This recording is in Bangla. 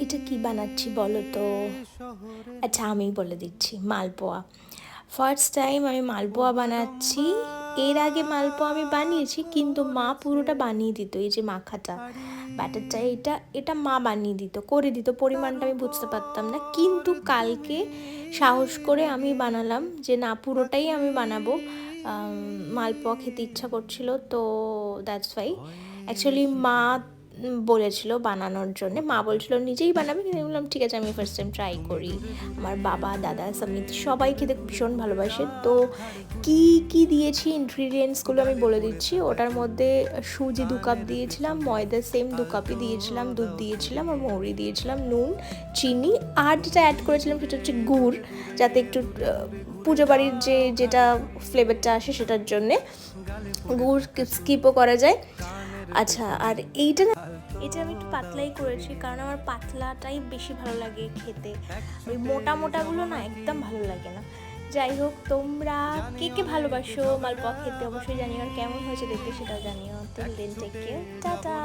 এটা কি বানাচ্ছি বলো তো? আচ্ছা আমি বলে দিচ্ছি, মালপোয়া। ফার্স্ট টাইম আমি মালপোয়া বানাচ্ছি। এর আগে মালপোয়া আমি বানিয়েছি, কিন্তু মা পুরোটা বানিয়ে দিত। এই যে মাখাটা, ব্যাটারটা, এটা এটা মা বানিয়ে দিত, করে দিত। পরিমাণটা আমি বুঝতে পারতাম না, কিন্তু কালকে সাহস করে আমি বানালাম যে না, পুরোটাই আমি বানাবো। মালপোয়া খেতে ইচ্ছা করছিল, তো দ্যাটস ওয়াই। অ্যাকচুয়ালি মা বলেছিল বানানোর জন্য, মা বলছিল নিজেই বানাবে, কিন্তু আমি বললাম ঠিক আছে, আমি ফার্স্ট টাইম ট্রাই করি। আমার বাবা, দাদা, সামিত সবাই খেতে ভীষণ ভালোবাসে। তো কি কি দিয়েছি ইনগ্রিডিয়েন্টসগুলো আমি বলে দিচ্ছি। ওটার মধ্যে সুজি 2 কাপ দিয়েছিলাম, ময়দা সেম 2 কাপই দিয়েছিলাম, দুধ দিয়েছিলাম আর মৌরি দিয়েছিলাম, নুন, চিনি, আর যেটা অ্যাড করেছিলাম সেটা হচ্ছে গুড়, যাতে একটু পুজো বাড়ির যেটা ফ্লেভারটা আসে সেটার জন্যে গুড় স্কিপও করা যায়। আচ্ছা, আর এইটা না, এটা আমি একটু পাতলাই করেছি, কারণ আমার পাতলাটাই বেশি ভালো লাগে খেতে। ওই মোটা মোটাগুলো না একদম ভালো লাগে না। যাই হোক, তোমরা কে কে ভালোবাসো মালপোয়া খেতে অবশ্যই জানিও, আর কেমন হয়েছে দেখতে সেটাও জানিও। Till then, take care, tata.